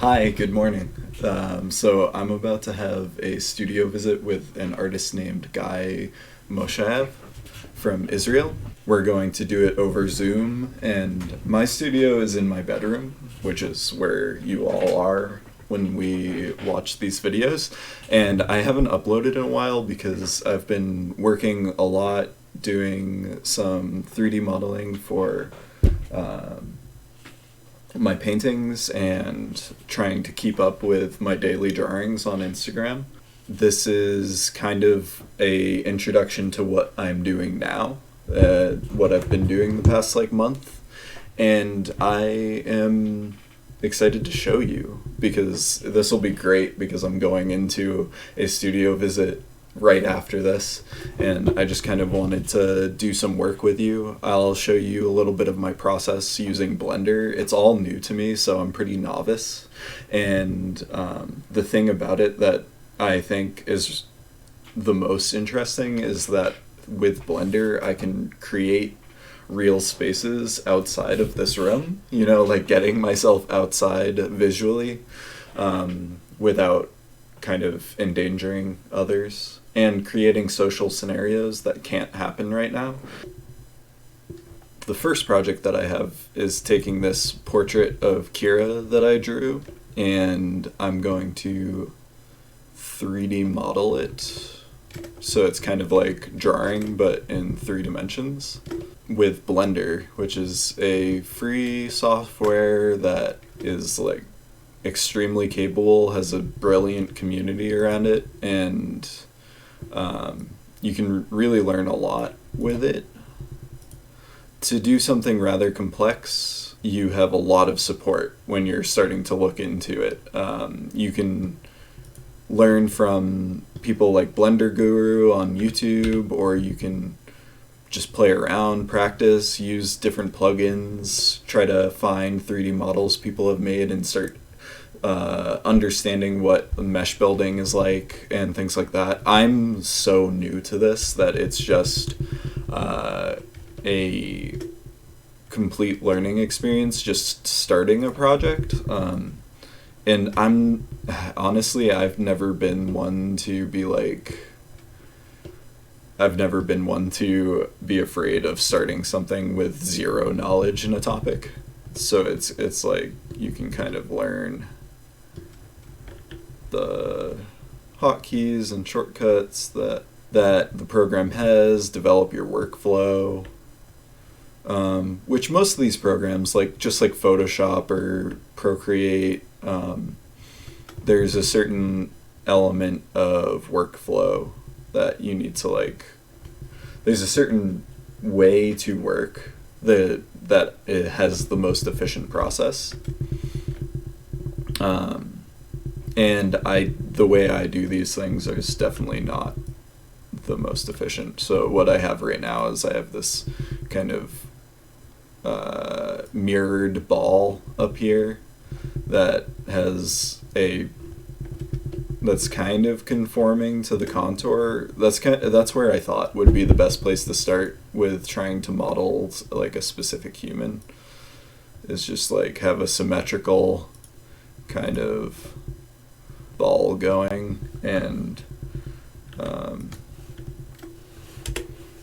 Hi, good morning. So I'm about to have a studio visit with an artist named Guy Moshev from Israel. We're going to do it over Zoom, and my studio is in my bedroom, which is where you all are when we watch these videos. And I haven't uploaded in a while because I've been working a lot doing some 3D modeling for my paintings and trying to keep up with my daily drawings on Instagram. This is kind of a introduction to what I'm doing now, what I've been doing the past month, and I am excited to show you because this will be great because I'm going into a studio visit right after this, and I just kind of wanted to do some work with you. I'll show you a little bit of my process using Blender. It's all new to me, so I'm pretty novice, and the thing about it that I think is the most interesting is that with Blender I can create real spaces outside of this room, like getting myself outside visually without kind of endangering others and creating social scenarios that can't happen right now. The first project that I have is taking this portrait of Kira that I drew, and I'm going to 3D model it. So it's kind of like drawing, but in 3 dimensions with Blender, which is a free software that is extremely capable, has a brilliant community around it, and you can really learn a lot with it. To do something rather complex, you have a lot of support when you're starting to look into it. You can learn from people like Blender Guru on YouTube, or you can just play around, practice, use different plugins, try to find 3D models people have made and start understanding what mesh building is like and things like that. I'm so new to this that it's just a complete learning experience just starting a project. And I've never been one to be afraid of starting something with zero knowledge in a topic. So it's like you can kind of learn the hotkeys and shortcuts that the program has, develop your workflow, which most of these programs, just like Photoshop or Procreate, there's a certain element of workflow that you need to there's a certain way to work that it has the most efficient process. And the way I do these things is definitely not the most efficient. So what I have right now is I have this kind of mirrored ball up here that that's kind of conforming to the contour. That's where I thought would be the best place to start with trying to model a specific human, is just have a symmetrical kind of ball going and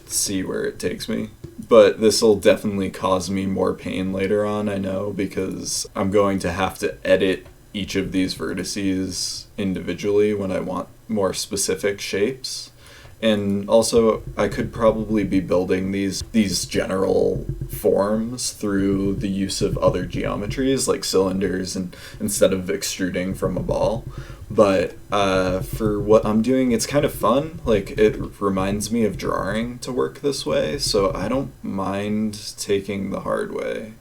see where it takes me. But this will definitely cause me more pain later on, I know, because I'm going to have to edit each of these vertices individually when I want more specific shapes. And also, I could probably be building these general forms through the use of other geometries, like cylinders, and instead of extruding from a ball. But for what I'm doing, it's kind of fun. It reminds me of drawing to work this way, so I don't mind taking the hard way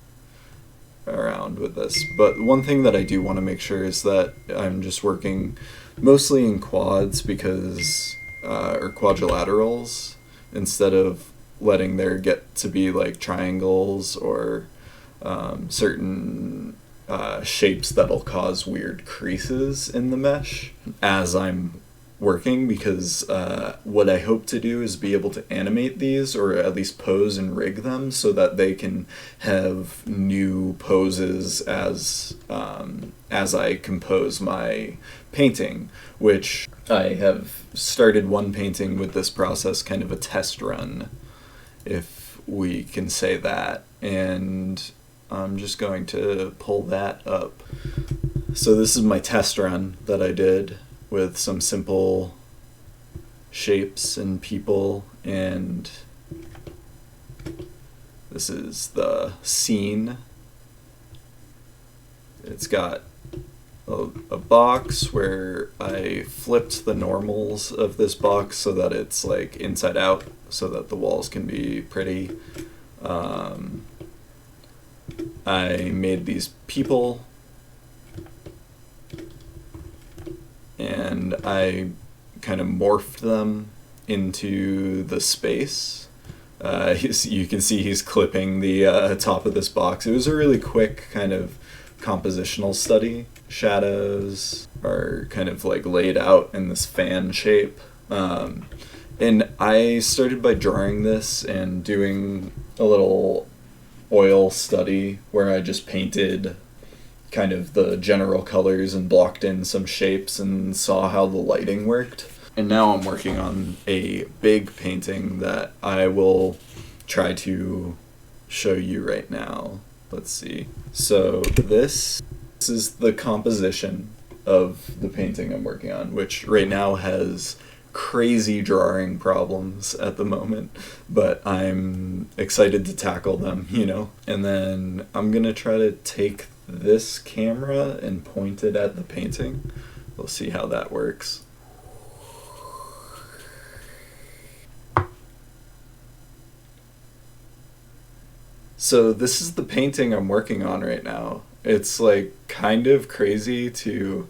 around with this. But one thing that I do want to make sure is that I'm just working mostly in quads or quadrilaterals, instead of letting there get to be triangles or certain shapes that'll cause weird creases in the mesh as I'm working because what I hope to do is be able to animate these, or at least pose and rig them so that they can have new poses as I compose my painting, which I have started one painting with this process, kind of a test run, if we can say that, and I'm just going to pull that up. So this is my test run that I did with some simple shapes and people, and this is the scene. It's got a box where I flipped the normals of this box so that it's like inside out so that the walls can be pretty. I made these people, and I kind of morphed them into the space. You can see he's clipping the top of this box. It was a really quick kind of compositional study. Shadows are kind of like laid out in this fan shape. And I started by drawing this and doing a little oil study where I just painted kind of the general colors and blocked in some shapes and saw how the lighting worked. And now I'm working on a big painting that I will try to show you right now. Let's see. So this is the composition of the painting I'm working on, which right now has crazy drawing problems at the moment, but I'm excited to tackle them, you know? And then I'm gonna try to take this camera and point it at the painting. We'll see how that works. So this is the painting I'm working on right now. It's like kind of crazy to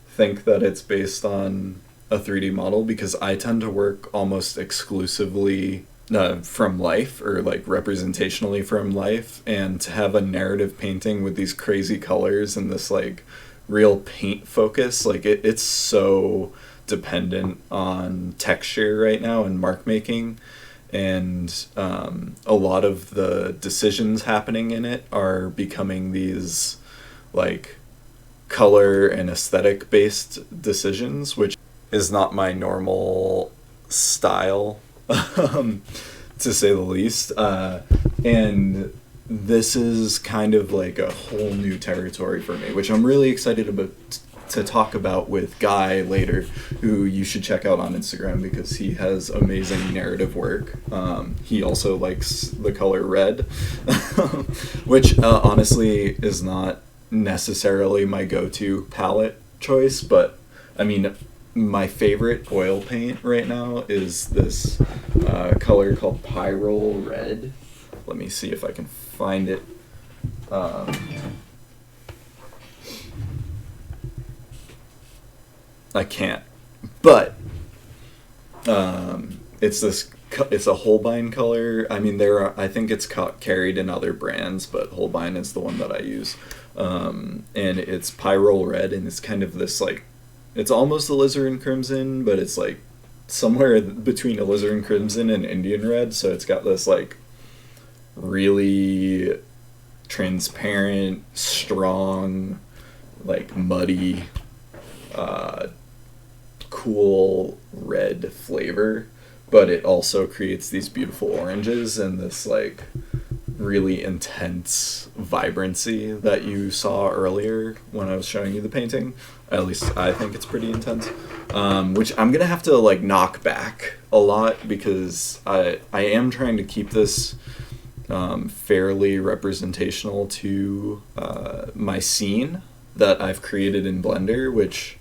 think that it's based on a 3D model because I tend to work almost exclusively from life, or like representationally from life, and to have a narrative painting with these crazy colors and this like real paint focus, like it's so dependent on texture right now and mark making, and a lot of the decisions happening in it are becoming these like color and aesthetic based decisions, which is not my normal style, to say the least. And this is kind of like a whole new territory for me, which I'm really excited about to talk about with Guy later, who you should check out on Instagram because he has amazing narrative work. He also likes the color red, which honestly is not necessarily my go-to palette choice, but I mean, my favorite oil paint right now is this color called Pyrrole Red. Let me see if I can find it. I can't, but it's a Holbein color. I mean, I think it's carried in other brands, but Holbein is the one that I use. And it's Pyrrole Red, and it's kind of this like, it's almost alizarin crimson, but it's like somewhere between alizarin crimson and Indian red. So it's got this like really transparent, strong, like muddy, cool red flavor, but it also creates these beautiful oranges and this like really intense vibrancy that you saw earlier when I was showing you the painting. At least I think it's pretty intense, which I'm gonna have to like knock back a lot because I am trying to keep this fairly representational to my scene that I've created in Blender, which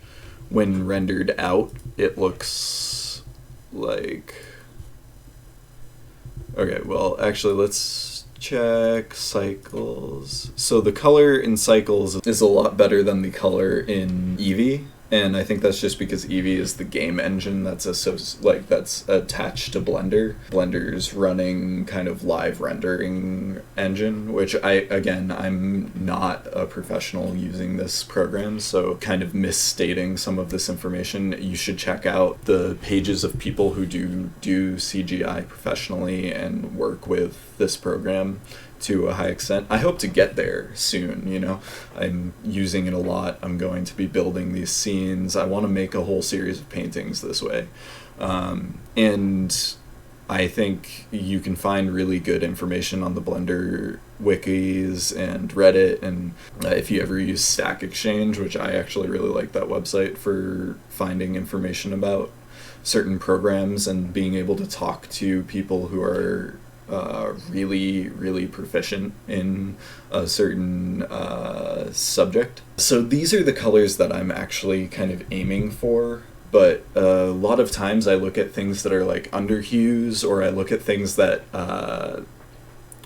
when rendered out it looks like, okay, well actually let's check Cycles. So the color in Cycles is a lot better than the color in Eevee, And I think that's just because Eevee is the game engine that's that's attached to Blender. Blender's running kind of live rendering engine, which I'm not a professional using this program, so kind of misstating some of this information. You should check out the pages of people who do CGI professionally and work with this program to a high extent. I hope to get there soon, you know. I'm using it a lot. I'm going to be building these scenes. I want to make a whole series of paintings this way. And I think you can find really good information on the Blender wikis and Reddit, and if you ever use Stack Exchange, which I actually really like that website for finding information about certain programs and being able to talk to people who are really, really proficient in a certain subject. So these are the colors that I'm actually kind of aiming for, but a lot of times I look at things that are like underhues, or I look at things that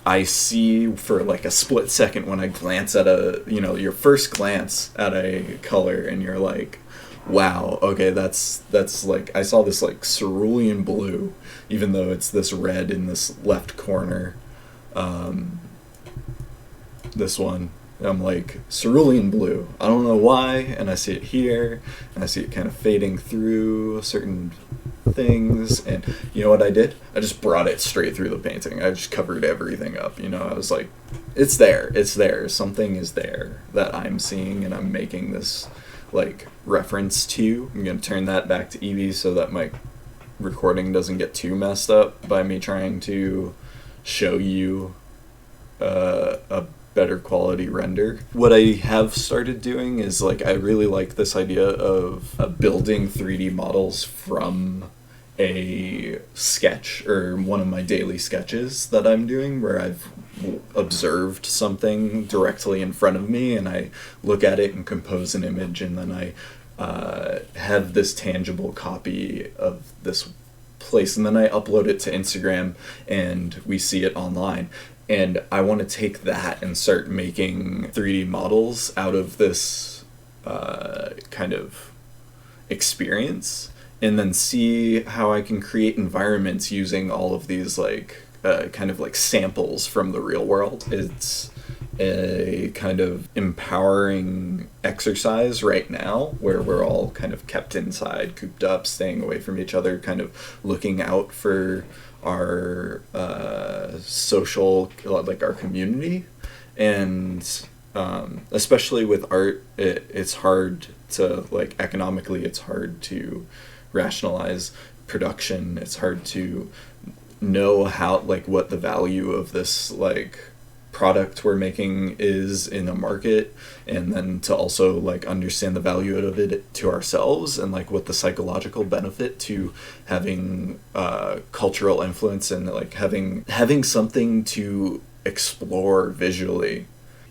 I see for like a split second when I glance at your first glance at a color, and you're like, wow, okay, that's like, I saw this like cerulean blue, even though it's this red in this left corner. This one, I'm like, cerulean blue. I don't know why, and I see it here, and I see it kind of fading through certain things, and you know what I did? I just brought it straight through the painting. I just covered everything up, you know. I was like, it's there, something is there that I'm seeing, and I'm making this like reference to. I'm gonna turn that back to Eevee so that my recording doesn't get too messed up by me trying to show you a better quality render. What I have started doing is, like, I really like this idea of building 3D models from a sketch, or one of my daily sketches that I'm doing, where I've observed something directly in front of me, and I look at it and compose an image, and then I have this tangible copy of this place, and then I upload it to Instagram, and we see it online. And I want to take that and start making 3D models out of this kind of experience, and then see how I can create environments using all of these like kind of like samples from the real world. It's a kind of empowering exercise right now, where we're all kind of kept inside, cooped up, staying away from each other, kind of looking out for our social, like our community. And especially with art, it's hard to, like, economically, it's hard to rationalize production. It's hard to know how, like, what the value of this, like, product we're making is in a market, and then to also, like, understand the value of it to ourselves, and, like, what the psychological benefit to having cultural influence, and, like, having something to explore visually.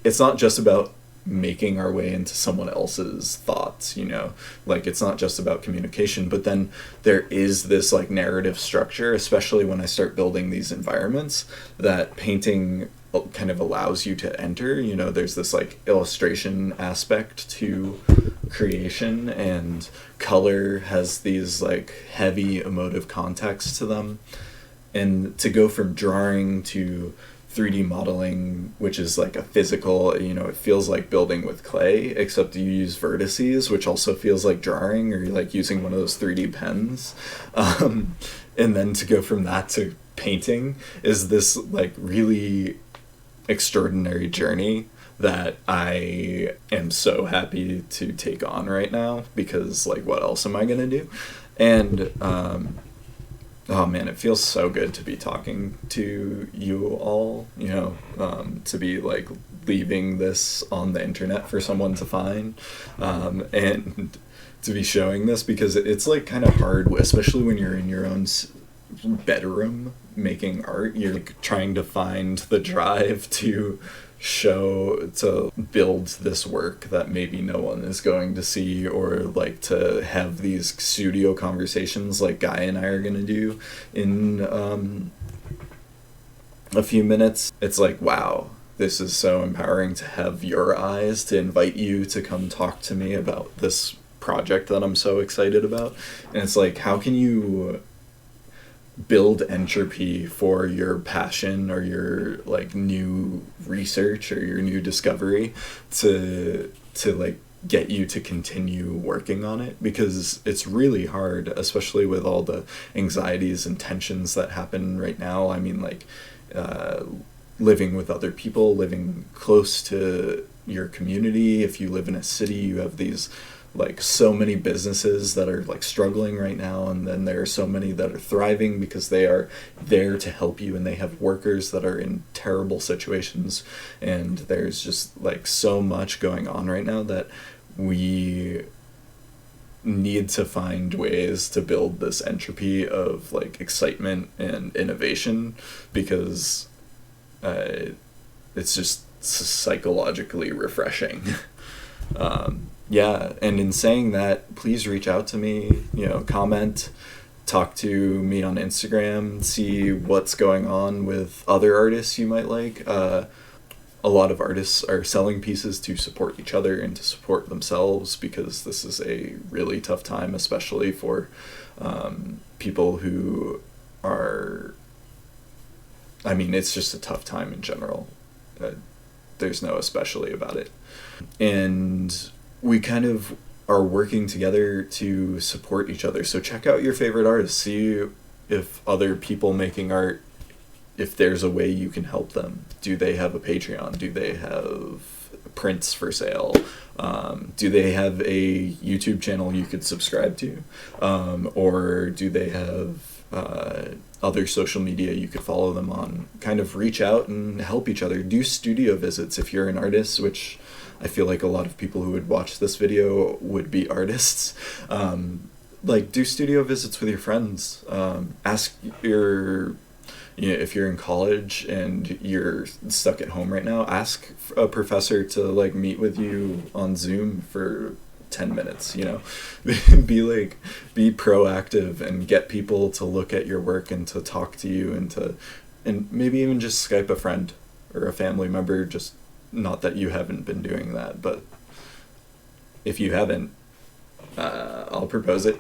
It's not just about making our way into someone else's thoughts, you know, like, it's not just about communication, but then there is this, like, narrative structure, especially when I start building these environments, that painting kind of allows you to enter. You know, there's this, like, illustration aspect to creation, and color has these, like, heavy emotive contexts to them, and to go from drawing to 3D modeling, which is like a physical, you know, it feels like building with clay, except you use vertices, which also feels like drawing, or like using one of those 3D pens. And then to go from that to painting is this, like, really extraordinary journey that I am so happy to take on right now, because, like, what else am I gonna do? And oh man, it feels so good to be talking to you all, you know, to be, like, leaving this on the internet for someone to find, and to be showing this, because it's, like, kind of hard, especially when you're in your own bedroom making art. You're, like, trying to find the drive to build this work that maybe no one is going to see, or, like, to have these studio conversations like Guy and I are gonna do in a few minutes. It's like, wow, this is so empowering to have your eyes, to invite you to come talk to me about this project that I'm so excited about. And it's like, how can you build entropy for your passion or your like new research or your new discovery to like get you to continue working on it, because it's really hard, especially with all the anxieties and tensions that happen right now. I mean, like uh, living with other people, living close to your community. If you live in a city, you have these like so many businesses that are like struggling right now, and then there are so many that are thriving because they are there to help you, and they have workers that are in terrible situations. And there's just like so much going on right now that we need to find ways to build this entropy of like excitement and innovation, because uh, it's just psychologically refreshing. Yeah, and in saying that, please reach out to me, comment, talk to me on Instagram, see what's going on with other artists you might like. A lot of artists are selling pieces to support each other and to support themselves, because this is a really tough time, especially for people who are. I mean, it's just a tough time in general. There's no especially about it. And we kind of are working together to support each other. So check out your favorite artists. See if other people making art, if there's a way you can help them. Do they have a Patreon? Do they have prints for sale? Do they have a YouTube channel you could subscribe to? Or do they have other social media you could follow them on? Kind of reach out and help each other. Do studio visits if you're an artist, which I feel like a lot of people who would watch this video would be artists. Like, do studio visits with your friends. Ask your, if you're in college and you're stuck at home right now, ask a professor to like meet with you on Zoom for 10 minutes, be proactive and get people to look at your work and to talk to you, and maybe even just Skype a friend or a family member. Just, not that you haven't been doing that, but if you haven't, I'll propose it.